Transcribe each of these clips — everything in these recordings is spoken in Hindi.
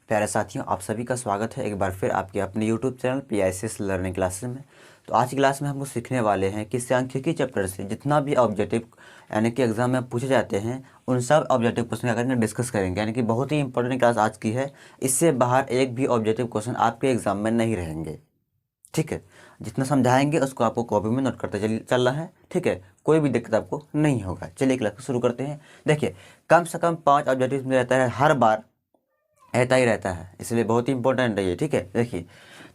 प्यारे साथियों, आप सभी का स्वागत है एक बार फिर आपके अपने YouTube channel PICS learning classes में। तो आज की क्लास में हम लोग सीखने वाले हैं कि सांख्यिकी चैप्टर से जितना भी ऑब्जेक्टिव यानी कि एग्जाम में पूछे जाते हैं उन सब ऑब्जेक्टिव क्वेश्चन क्या करेंगे, डिस्कस करेंगे। यानी कि बहुत ही इंपॉर्टेंट क्लास आज की है। इससे बाहर एक भी ऑब्जेक्टिव क्वेश्चन आपके एग्जाम में नहीं रहेंगे। ठीक है, जितना समझाएंगे उसको आपको कॉपी में नोट करते चलना है। ठीक है, कोई भी दिक्कत आपको नहीं होगा। चलिए क्लास को शुरू करते हैं। देखिए, कम से कम 5 ऑब्जेक्टिव में रहता है, हर बार रहता ही रहता है, इसलिए बहुत ही इंपॉर्टेंट है ये। ठीक है, देखिए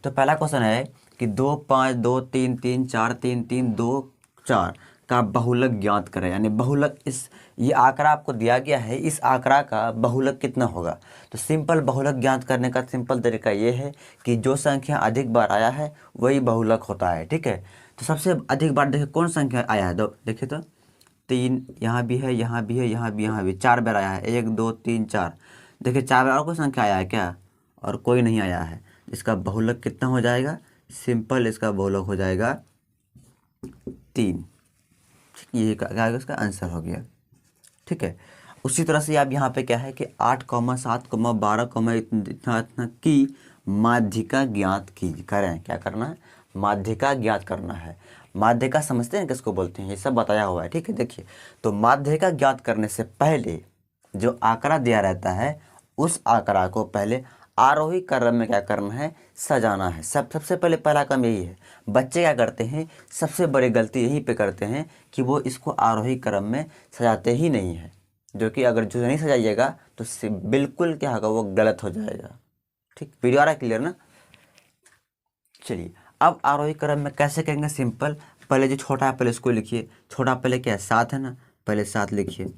तो पहला क्वेश्चन है कि 2 5 2 3 3 4 3 3 2 4 का बहुलक ज्ञात करें। यानी बहुलक, इस ये आंकड़ा आपको दिया गया है, इस आंकड़ा का बहुलक कितना होगा। तो सिंपल बहुलक ज्ञात करने का सिंपल तरीका ये है कि जो संख्या अधिक बार आया है वही बहुलक होता है। ठीक है, तो सबसे अधिक बार देखिए कौन संख्या आया है, देखिए तो 3 यहाँ भी है, यहाँ भी है, यहाँ भी, यहाँ भी 4 बार आया है। 1 2 3 4, देखिए 4 बार और कोई संख्या आया है क्या? और कोई नहीं आया है। इसका बहुलक कितना हो जाएगा? सिंपल इसका बहुलक हो जाएगा 3। ये क्या इसका आंसर हो गया। ठीक है, उसी तरह से आप यहाँ पे क्या है कि 8 7 12 इतना इतना की माध्यिका ज्ञात की करें। क्या करना है? माध्यिका ज्ञात करना है। माध्यिका समझते हैं किसको बोलते हैं, ये सब बताया हुआ है। ठीक है, देखिए तो माध्यिका ज्ञात करने से पहले जो आंकड़ा दिया रहता है उस आंकड़ा को पहले आरोही क्रम में क्या करना है, सजाना है। सबसे पहले पहला काम यही है। बच्चे क्या करते हैं, सबसे बड़ी गलती यहीं पे करते हैं कि वो इसको आरोही क्रम में सजाते ही नहीं है, जो कि अगर जो नहीं सजाइएगा तो बिल्कुल क्या होगा, वो गलत हो जाएगा। ठीक, वीडियो आ रहा है क्लियर ना? चलिए, अब आरोही क्रम में कैसे करेंगे? सिंपल, पहले जो छोटा है पहले उसको लिखिए। छोटा पहले क्या है, 7 है ना, पहले 7 लिखिए।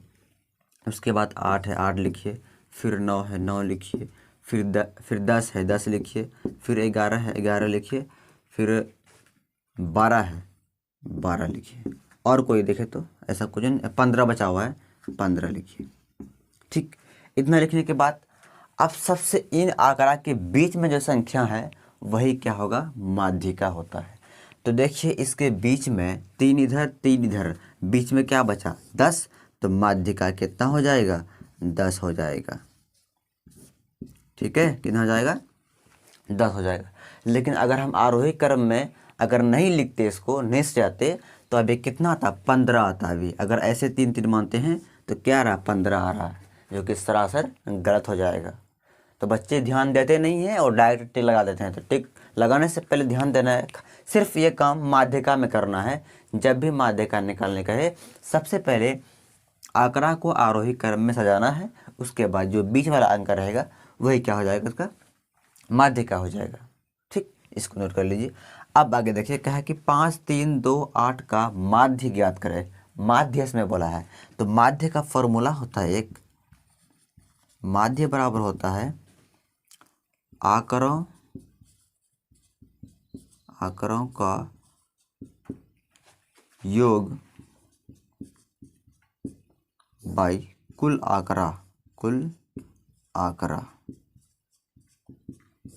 उसके बाद 8 है, 8 लिखिए। फिर 9 है, 9 लिखिए। फिर 10 है, 10 लिखिए। फिर 11 है, 11 लिखिए। फिर 12 है, 12 लिखिए। और कोई देखे तो ऐसा कुछ नहीं। 15 बचा हुआ है, 15 लिखिए। ठीक, इतना लिखने के बाद अब सबसे इन आंकड़ा के बीच में जो संख्या है वही क्या होगा, माध्यिका होता है। तो देखिए इसके बीच में 3 इधर 3 इधर, बीच में क्या बचा, 10। तो माध्यिका कितना हो जाएगा, 10 हो जाएगा। ठीक है, कितना हो जाएगा, 10 हो जाएगा। लेकिन अगर हम आरोही क्रम में अगर नहीं लिखते, इसको नहीं सजाते, तो अभी कितना आता, 15 आता। अभी अगर ऐसे 3 3 मानते हैं तो क्या आ रहा, 15 आ रहा है, जो कि सरासर गलत हो जाएगा। तो बच्चे ध्यान देते नहीं हैं और डायरेक्ट टिक लगा देते हैं। तो टिक लगाने से पहले ध्यान देना है, सिर्फ ये काम माध्यिका में करना है। जब भी माध्यिका निकालने का है, सबसे पहले आंकड़ा को आरोही क्रम में सजाना है। उसके बाद जो बीच वाला अंक रहेगा वही क्या हो जाएगा, उसका माध्यिका हो जाएगा। ठीक, इसको नोट कर लीजिए। अब आगे देखिए, कहा कि 5 3 2 8 का माध्य ज्ञात करें। माध्य इसमें बोला है, तो माध्य का फॉर्मूला होता है एक, माध्य बराबर होता है आंकड़ों का योग बाई कुल आंकड़ा।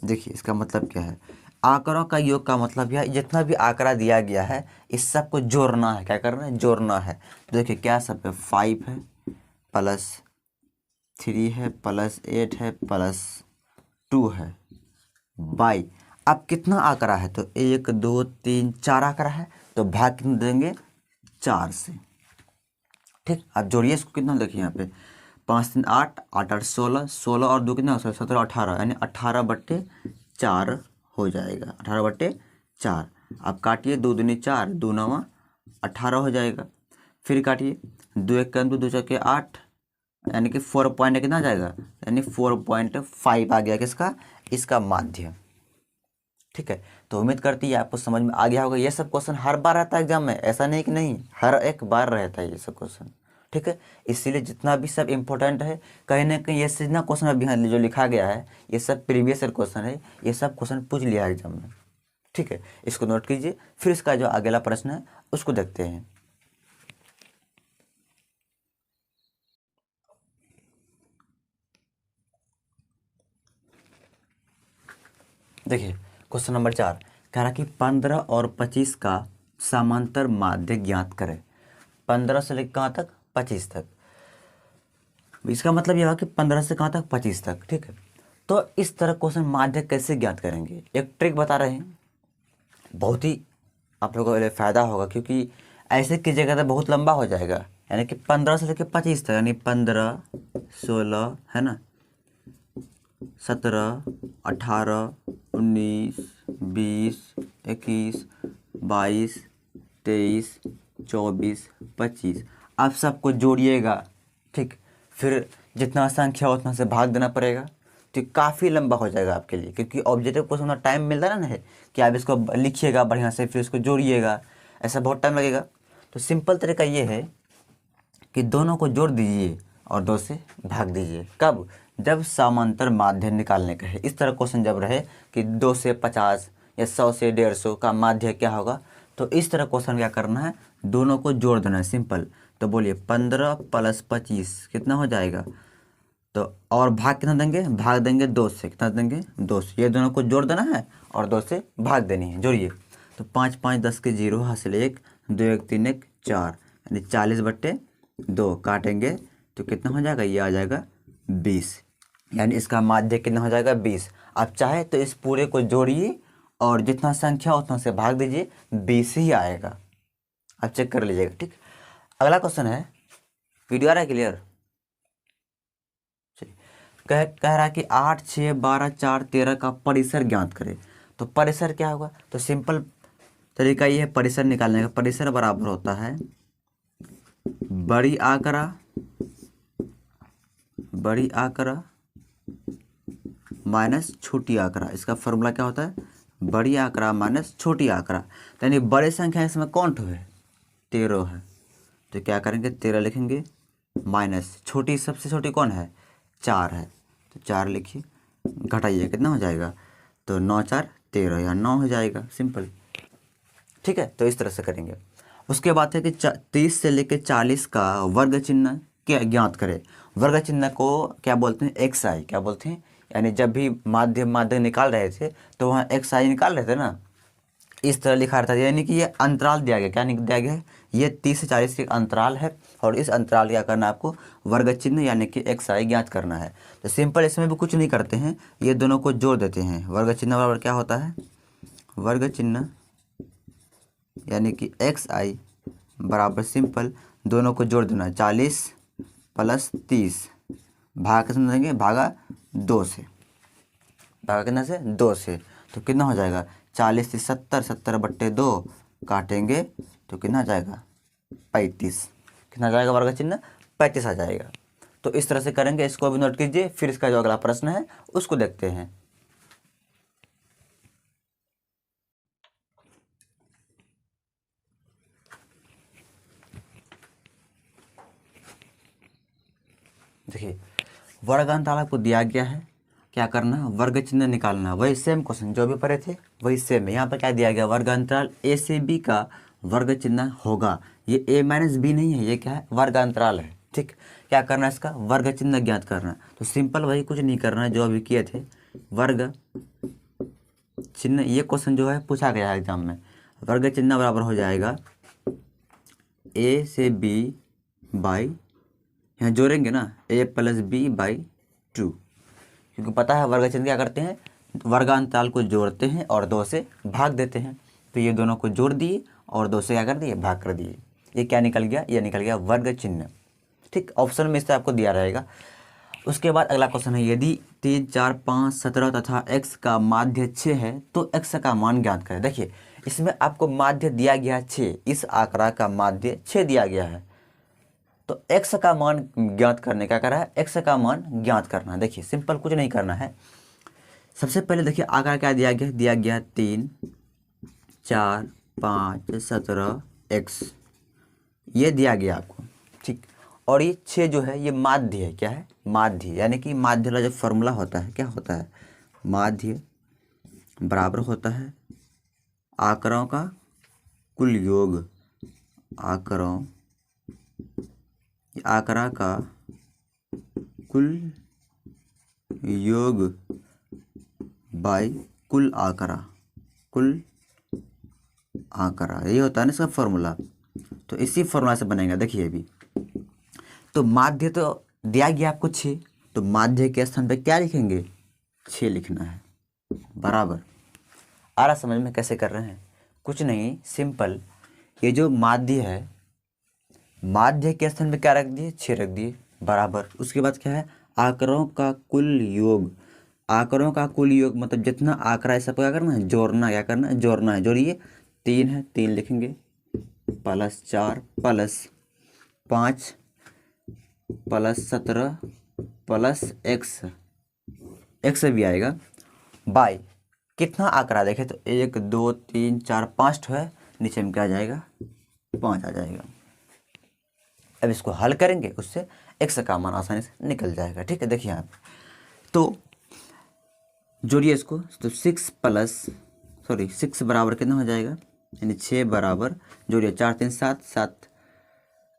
देखिए इसका मतलब क्या है, आंकड़ों का योग का मतलब यह जितना भी आंकड़ा दिया गया है इस सब को जोड़ना है। क्या करना है, जोड़ना है। तो देखिए क्या सब है, 5 है प्लस 3 है प्लस 8 है प्लस 2 है बाई, अब कितना आंकड़ा है, तो 1 2 3 4 आंकड़ा है, तो भाग कितना देंगे, 4 से। ठीक, अब जोड़िए इसको, कितना देखिए यहाँ पे 5 3 8 8 8 16, 16 और 2 कितना, 17 18, यानी 18/4 हो जाएगा। 18/4। अब काटिए, 2 दूनी 4, 2 9 18 हो जाएगा। फिर काटिए, 2 1 2 2 4 8, यानी कि 4 पॉइंट कितना जाएगा, यानी 4.5 आ गया किसका, इसका माध्य। ठीक है, तो उम्मीद करती है आपको समझ में आ गया होगा। ये सब क्वेश्चन हर बार आता है एग्जाम में, ऐसा नहीं कि नहीं, हर एक बार रहता है ये सब क्वेश्चन। ठीक है, इसीलिए जितना भी सब इम्पोर्टेंट है, कहीं ना कहीं ये जितना क्वेश्चन अभी जो लिखा गया है ये सब प्रीवियस ईयर क्वेश्चन है, ये सब क्वेश्चन पूछ लिया है एग्जाम में। ठीक है, इसको नोट कीजिए। फिर इसका जो अगला प्रश्न है उसको देखते हैं। देखिए क्वेश्चन नंबर 4 कह रहा कि 15 और 25 का समांतर माध्य ज्ञात करें। 15 से लेकर कहाँ तक, 25 तक। इसका मतलब यह हुआ कि 15 से कहाँ तक, 25 तक। ठीक है, तो इस तरह क्वेश्चन माध्य कैसे ज्ञात करेंगे, एक ट्रिक बता रहे हैं, बहुत ही आप लोगों के लिए फ़ायदा होगा, क्योंकि ऐसे कीजिएगा तो बहुत लंबा हो जाएगा। यानी कि 15 से लेकर 25 तक, यानी 15, 16 है ना, 17, 18, 19, 20, 21, 22, 23, 24, 25, आप सबको जोड़िएगा। ठीक, फिर जितना संख्या हो उतना से भाग देना पड़ेगा। तो काफ़ी लंबा हो जाएगा आपके लिए, क्योंकि ऑब्जेक्टिव को उतना टाइम मिलता ना है कि आप इसको लिखिएगा बढ़िया से, फिर इसको जोड़िएगा, ऐसा बहुत टाइम लगेगा। तो सिंपल तरीका ये है कि दोनों को जोड़ दीजिए और 2 से भाग दीजिए। कब? जब समांतर माध्य निकालने का है। इस तरह क्वेश्चन जब रहे कि 2 से 50 या 100 से 150 का माध्य क्या होगा, तो इस तरह क्वेश्चन क्या करना है, दोनों को जोड़ देना है, सिंपल। तो बोलिए 15 + 25 कितना हो जाएगा, तो और भाग कितना देंगे, भाग देंगे 2 से, कितना देंगे 2 से, ये दोनों को जोड़ देना है और 2 से भाग देनी है। जोड़िए, तो 5 5 10 के 0 हासिल 1, 2 1 3 1 4, यानी 40/2 काटेंगे तो कितना हो जाएगा, ये आ जाएगा 20, यानी इसका माध्य कितना हो जाएगा 20। आप चाहे तो इस पूरे को जोड़िए और जितना संख्या उतना से भाग दीजिए, 20 ही आएगा। आप चेक कर लीजिएगा। ठीक, अगला क्वेश्चन है, वीडियो आ रहा है क्लियर? कह रहा है कि 8 6 12 4 13 का परिसर ज्ञात करें। तो परिसर क्या होगा, तो सिंपल तरीका ये है परिसर निकालने का। परिसर बराबर होता है बड़ी आंकड़ा माइनस छोटी आंकड़ा। इसका फॉर्मूला क्या होता है, बड़ी आंकड़ा माइनस छोटी आंकड़ा। यानी बड़ी संख्या इसमें कौन ठो है, 13 है, तो क्या करेंगे 13 लिखेंगे, माइनस छोटी, सबसे छोटी कौन है, 4 है, तो 4 लिखिए, घटाइए कितना हो जाएगा, तो 9 4 13, या 9 हो जाएगा, सिंपल। ठीक है, तो इस तरह से करेंगे। उसके बाद है कि 30 से लेकर 40 का वर्ग चिन्ह क्या ज्ञात करें। वर्ग चिन्ह को क्या बोलते हैं, एक्स आई, क्या बोलते हैं, यानी जब भी माध्य निकाल रहे थे तो वहाँ एक्स आई निकाल रहे थे ना, इस तरह लिखा रहता है। यानी कि ये अंतराल दिया गया, क्या दिया गया है, ये 30 से 40 के अंतराल है, और इस अंतराल क्या करना है आपको, वर्ग चिन्ह यानी कि एक्स आई ज्ञात करना है। तो सिंपल इसमें भी कुछ नहीं करते हैं, ये दोनों को जोड़ देते हैं। वर्ग चिन्ह बराबर क्या होता है, वर्ग चिन्ह यानी कि एक्स आई बराबर सिंपल दोनों को जोड़ देना, 40 + 30, भाग कितना देंगे, भागा 2 से, भागा कितना से, 2 से, तो कितना हो जाएगा, 40 से 70, 70/2 काटेंगे तो कितना जाएगा, 35, कितना जाएगा, वर्ग चिन्ह 35 आ जाएगा। तो इस तरह से करेंगे, इसको भी नोट कीजिए। फिर इसका जो अगला प्रश्न है उसको देखते हैं। देखिए, वर्ग अंतराल आपको दिया गया है, क्या करना है, वर्ग चिन्ह निकालना। वही सेम क्वेश्चन जो भी पढ़े थे वही सेम है। यहाँ पर क्या दिया गया, वर्ग अंतराल ए से बी का वर्ग चिन्ह होगा। ये a - b नहीं है, ये क्या है, वर्ग अंतराल है। ठीक, क्या करना है, इसका वर्ग चिन्ह ज्ञात करना है। तो सिंपल वही, कुछ नहीं करना है जो अभी किए थे, वर्ग चिन्ह। ये क्वेश्चन जो है पूछा गया है एग्जाम में। वर्ग चिन्ह बराबर हो जाएगा a से b बाई, यहाँ जोड़ेंगे ना, a + b/2, क्योंकि पता है वर्ग चिन्ह क्या करते हैं, वर्गांतराल को जोड़ते हैं और 2 से भाग देते हैं। तो ये दोनों को जोड़ दिए और 2 से क्या कर दिए, भाग कर दिए। ये क्या निकल गया, ये निकल गया वर्ग चिन्ह। ठीक, ऑप्शन में इससे आपको दिया रहेगा। उसके बाद अगला क्वेश्चन है, यदि 3 4 5 17 तथा x का माध्य 6 है तो x का मान ज्ञात करें। देखिए, इसमें आपको माध्य दिया गया 6, इस आंकड़ा का माध्य 6 दिया गया है, तो x का मान ज्ञात करने का क्या है, x का मान ज्ञात करना है। देखिए सिंपल, कुछ नहीं करना है। सबसे पहले देखिए आंकड़ा क्या दिया गया 3 4 5 17 x, ये दिया गया आपको। ठीक, और ये 6 जो है ये माध्य है, क्या है, माध्य, यानी कि माध्य का जो फॉर्मूला होता है क्या होता है, माध्य बराबर होता है आंकड़ों का कुल योग, आंकड़ा का कुल योग बाई कुल आंकड़ा, ये होता है ना इसका फॉर्मूला। तो इसी फॉर्मूला से बनेगा। देखिए अभी तो माध्य तो दिया गया आपको 6, तो माध्य के स्थान पे क्या लिखेंगे, 6 लिखना है बराबर। आ रहा समझ में कैसे कर रहे हैं? कुछ नहीं, सिंपल। ये जो माध्य है, माध्य के स्थान पे क्या रख दिए? 6 रख दिए बराबर। उसके बाद क्या है? आंकड़ों का कुल योग। आंकड़ों का कुल योग मतलब जितना आंकड़ा है सबको क्या करना है? जोड़ना। क्या करना है? जोड़ना है। जोड़िए। 3 है, 3 लिखेंगे plus 4 plus 5 plus 17 plus x भी आएगा बाई कितना आंकड़ा देखे तो 1 2 3 4 5 तो है, नीचे में क्या आ जाएगा? 5 आ जाएगा। अब इसको हल करेंगे, उससे एक्स का मान आसानी से निकल जाएगा। ठीक है, देखिए आप तो जोड़िए इसको तो 6 बराबर कितना हो जाएगा? यानी 6 बराबर जोड़िए 4 3 7 7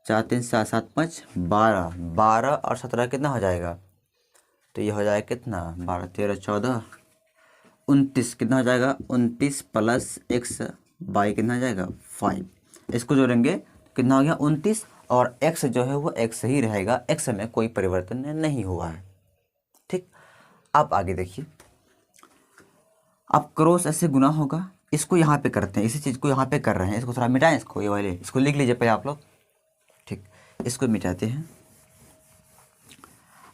4 3 7 7 5 12 12 और 17 कितना हो जाएगा? तो ये हो जाएगा कितना? 12 13 14 29 कितना हो जाएगा? 29 प्लस एक्स बाई कितना हो जाएगा? 5। इसको जोड़ेंगे कितना हो गया? 29 और एक्स जो है वो एक्स ही रहेगा, एक्स में कोई परिवर्तन नहीं हुआ है। ठीक, अब आगे देखिए। अब क्रॉस ऐसे गुना होगा, इसको यहाँ पे करते हैं, इसी चीज़ को यहाँ पे कर रहे हैं, इसको थोड़ा मिटाएं, इसको ये वाले इसको लिख लीजिए पहले आप लोग। ठीक, इसको मिटाते हैं।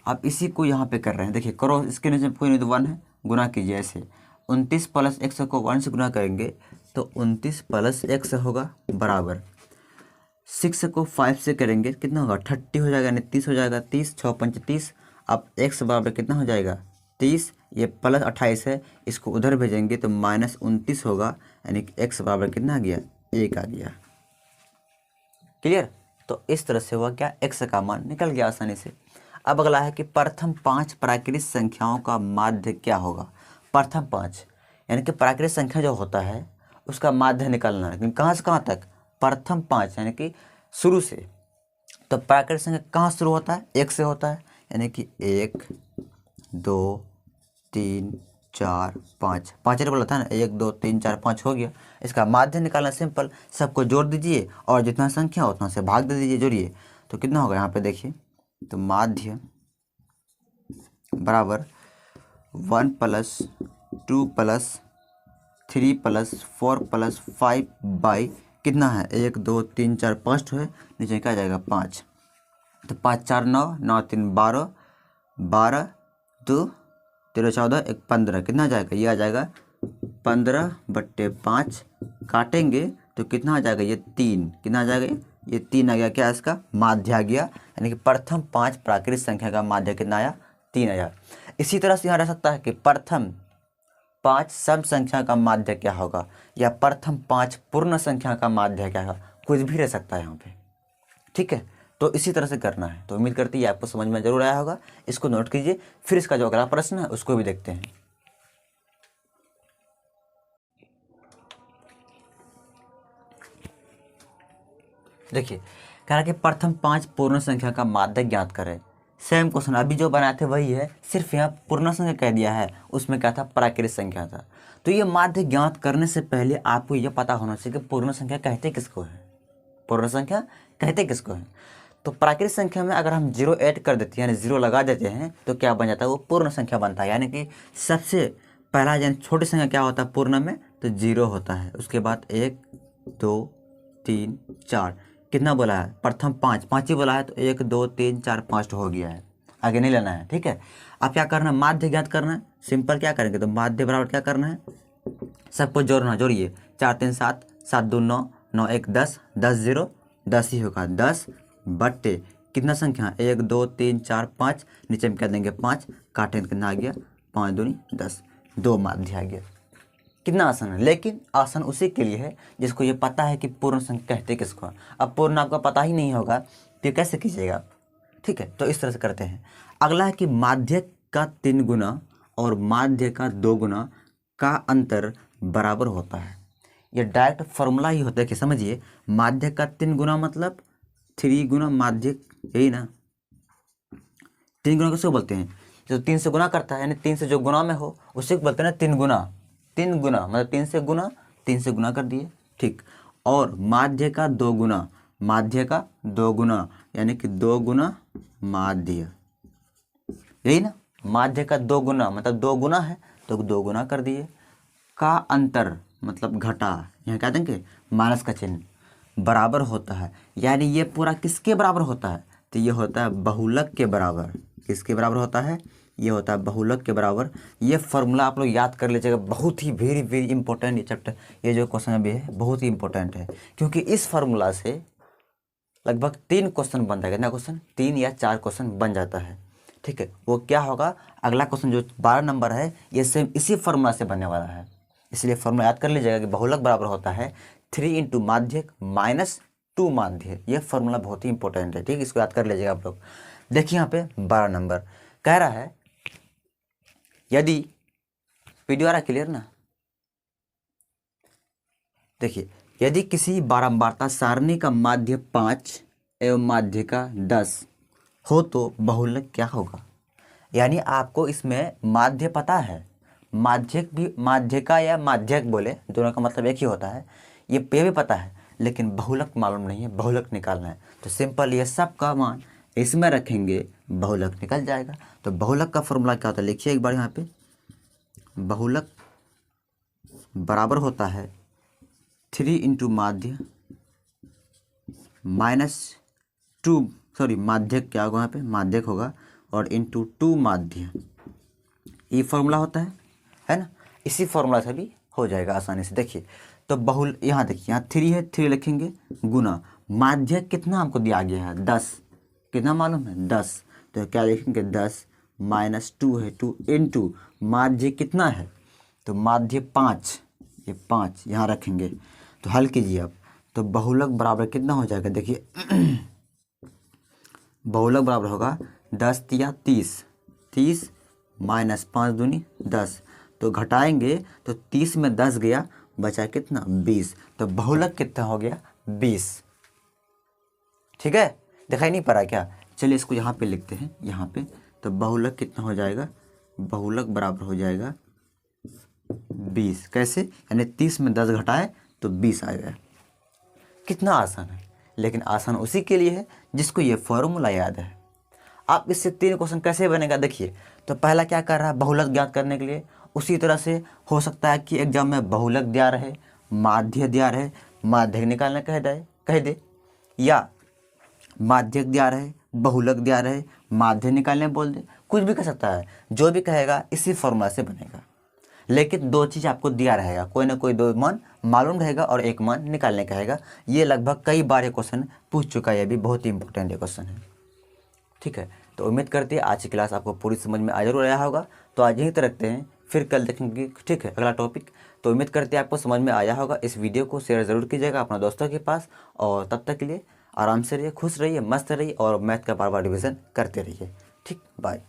आप इसी को यहाँ पे कर रहे हैं, देखिए क्रॉस इसके नीचे कोई नहीं तो 1 है, गुना कीजिए ऐसे। 29 प्लस एक्स को 1 से गुना करेंगे तो 29 प्लस एक्स होगा बराबर 6 को 5 से करेंगे कितना होगा? 30 हो जाएगा, यानी 30 हो जाएगा। 30 6 5 30। अब एक्स बराबर कितना हो जाएगा? 30। ये प्लस 28 है, इसको उधर भेजेंगे तो माइनस 29 होगा, यानी कि एक्स बराबर कितना आ गया? 1 आ गया। क्लियर? तो इस तरह से हुआ क्या? एक्स का मान निकल गया आसानी से। अब अगला है कि प्रथम 5 प्राकृतिक संख्याओं का माध्य क्या होगा? प्रथम 5 यानी कि प्राकृतिक संख्या जो होता है उसका माध्य निकालना है, लेकिन कहाँ से कहाँ तक? प्रथम 5 यानी कि शुरू से। तो प्राकृतिक संख्या कहाँ शुरू होता है? 1 से होता है, यानी कि 1 2 3 4 5 5 बोला था ना, 1 2 3 4 5 हो गया। इसका माध्य निकालना सिंपल, सबको जोड़ दीजिए और जितना संख्या हो उतना से भाग दे दीजिए। जोड़िए तो कितना होगा? यहाँ पे देखिए तो माध्य बराबर 1 plus 2 plus 3 plus 4 plus 5 by कितना है? 1 2 3 4 5 है, नीचे क्या आ जाएगा? 5। तो 5 4 9 9 3 12 12 2 13 14 1 15 कितना आ जाएगा? ये आ जाएगा 15/5। काटेंगे तो कितना आ जाएगा? ये 3 कितना आ जाएगा? ये 3 आ गया। क्या इसका? माध्य आ गया, यानी कि प्रथम 5 प्राकृतिक संख्या का माध्य कितना आया? 3 आया। इसी तरह से यहाँ रह सकता है कि प्रथम 5 सम संख्या का माध्य क्या होगा, या प्रथम 5 पूर्ण संख्या का माध्य क्या होगा, कुछ भी रह सकता है यहाँ पे। ठीक है, तो इसी तरह से करना है। तो उम्मीद करती है आपको समझ में जरूर आया होगा। इसको नोट कीजिए, फिर इसका जो अगला प्रश्न है उसको भी देखते हैं। देखिए कह रहा है कि प्रथम 5 पूर्ण संख्या का माध्य ज्ञात करें। सेम क्वेश्चन अभी जो बनाए थे वही है, सिर्फ यहाँ पूर्ण संख्या कह दिया है, उसमें क्या था? प्राकृतिक संख्या था। तो ये माध्य ज्ञात करने से पहले आपको यह पता होना चाहिए कि पूर्ण संख्या कहते किसको है, पूर्ण संख्या कहते किसको है। तो प्राकृतिक संख्या में अगर हम 0 ऐड कर देते हैं, यानी 0 लगा देते हैं, तो क्या बन जाता है? वो पूर्ण संख्या बनता है। यानी कि सबसे पहला यानी छोटी संख्या क्या होता है पूर्ण में? तो 0 होता है। उसके बाद 1 2 3 4 कितना बोला है? प्रथम 5 ही बोला है, तो 1 2 3 4 5 हो गया है, आगे नहीं लेना है। ठीक है, अब क्या करना है? माध्य ज्ञात करना है। सिंपल क्या करेंगे? तो माध्य बराबर क्या करना है? सबको जोड़ना। जोड़िए 4 3 7 7 2 9 9 1 10 10 0 10 ही होगा। 10 बट्टे कितना संख्या? 1 2 3 4 5, नीचे में क्या देंगे? 5। काटें कितना आ गया? 5 दूनी 10, 2 माध्य आ गया। कितना आसान है, लेकिन आसान उसी के लिए है जिसको ये पता है कि पूर्ण संख्या कहते किसको। अब पूर्ण आपको पता ही नहीं होगा तो कैसे कीजिएगा आप? ठीक है, तो इस तरह से करते हैं। अगला है कि माध्य का 3 गुना और माध्य का 2 गुना का अंतर बराबर होता है। ये डायरेक्ट फॉर्मूला ही होता है कि समझिए, माध्य का 3 गुना मतलब 3 गुना माध्य, यही ना। 3 गुना किसको बोलते हैं? जो 3 से गुना करता है, यानी 3 से जो गुना में हो उसे बोलते हैं ना 3 गुना। 3 गुना मतलब 3 से गुना कर दिए। ठीक, और माध्य का 2 गुना, माध्य का 2 गुना यानी कि 2 गुना माध्य, यही ना, माध्य का 2 गुना, मतलब 2 गुना है तो 2 गुना कर दिए, का अंतर मतलब घटा, यहाँ क्या देंगे माइनस का चिन्ह, बराबर होता है, यानी ये पूरा किसके बराबर होता है, तो ये होता है बहुलक के बराबर। किसके बराबर होता है, ये होता है बहुलक के बराबर। ये फॉर्मूला आप लोग याद कर लीजिएगा, बहुत ही वेरी वेरी इंपॉर्टेंट ये चैप्टर, ये जो क्वेश्चन अभी है बहुत ही इंपॉर्टेंट है, क्योंकि इस फार्मूला से लगभग 3 क्वेश्चन बन जाएगा। कितना क्वेश्चन, 3 या 4 क्वेश्चन बन जाता है। ठीक है, वो क्या होगा, अगला क्वेश्चन जो 12 नंबर है ये सेम इसी फार्मूला से बनने वाला है। इसलिए फार्मूला याद कर लीजिएगा कि बहुलक बराबर होता है 3 इंटू माध्यक माइनस 2 माध्य। ये फार्मूला बहुत ही इंपॉर्टेंट है, ठीक, इसको याद कर लीजिएगा आप लोग। देखिए यहाँ पे 12 नंबर कह रहा है, यदि वीडियो आ रहा क्लियर ना, देखिए यदि किसी बारंबारता सारणी का माध्य 5 एवं माध्य का 10 हो तो बहुलक क्या होगा। यानी आपको इसमें माध्य पता है, माध्यक भी, माध्यका या माध्यक बोले दोनों का मतलब एक ही होता है, ये पे भी पता है, लेकिन बहुलक मालूम नहीं है, बहुलक निकालना है। तो सिंपल ये सब का मान इसमें रखेंगे, बहुलक निकल जाएगा। तो बहुलक का फॉर्मूला क्या होता है, लिखिए एक बार यहाँ पे, बहुलक बराबर होता है 3 इंटू माध्य माइनस 2, सॉरी माध्यक क्या होगा यहाँ पे, माध्यक होगा, और इंटू 2 माध्य। ये फॉर्मूला होता है ना, इसी फॉर्मूला से भी हो जाएगा आसानी से। देखिए तो बहुल, यहाँ देखिए यहाँ 3 है, 3 लिखेंगे गुना माध्यक कितना हमको दिया गया है 10, कितना मालूम है 10, तो क्या लिखेंगे 10 माइनस 2 है 2 इंटू माध्य कितना है, तो माध्य 5, ये 5 यहाँ रखेंगे। तो हल कीजिए आप, तो बहुलक बराबर कितना हो जाएगा, देखिए बहुलक बराबर होगा 10 या 30, 30 माइनस 5 दूनी 10, तो घटाएंगे तो 30 में 10 गया, बचा कितना 20, तो बहुलक कितना हो गया 20। ठीक है, दिखाई नहीं पड़ रहा क्या, चलिए इसको यहाँ पे लिखते हैं, यहाँ पे तो बहुलक कितना हो जाएगा, बहुलक बराबर हो जाएगा 20। कैसे, यानी 30 में 10 घटाए तो 20 आएगा। कितना आसान है, लेकिन आसान उसी के लिए है जिसको ये फॉर्मूला याद है। आप इससे 3 क्वेश्चन कैसे बनेगा, देखिए तो पहला क्या कर रहा है, बहुलक ज्ञात करने के लिए। उसी तरह से हो सकता है कि एग्जाम में बहुलक दिया रहे, माध्य दिया रहे, माध्यक निकालना कह दे, या माध्यक दिया रहे, बहुलक दिया रहे, माध्य निकालने बोल दे, कुछ भी कर सकता है। जो भी कहेगा इसी फॉर्मूला से बनेगा, लेकिन 2 चीज़ आपको दिया रहेगा, कोई ना कोई 2 मान मालूम रहेगा और 1 मान निकालने का रहेगा। ये लगभग कई बार ये क्वेश्चन पूछ चुका है, ये भी बहुत ही इंपॉर्टेंट ये क्वेश्चन है। ठीक है, तो उम्मीद करते हैं आज की क्लास आपको पूरी समझ में आ जरूर आया होगा। तो आज यहीं तक रखते हैं, फिर कल देखेंगे, ठीक है, अगला टॉपिक। तो उम्मीद करते हैं आपको समझ में आया होगा। इस वीडियो को शेयर ज़रूर कीजिएगा अपना दोस्तों के पास, और तब तक के लिए आराम से रहिए, खुश रहिए, मस्त रहिए, और मैथ का बार बार रिविज़न करते रहिए। ठीक, बाय।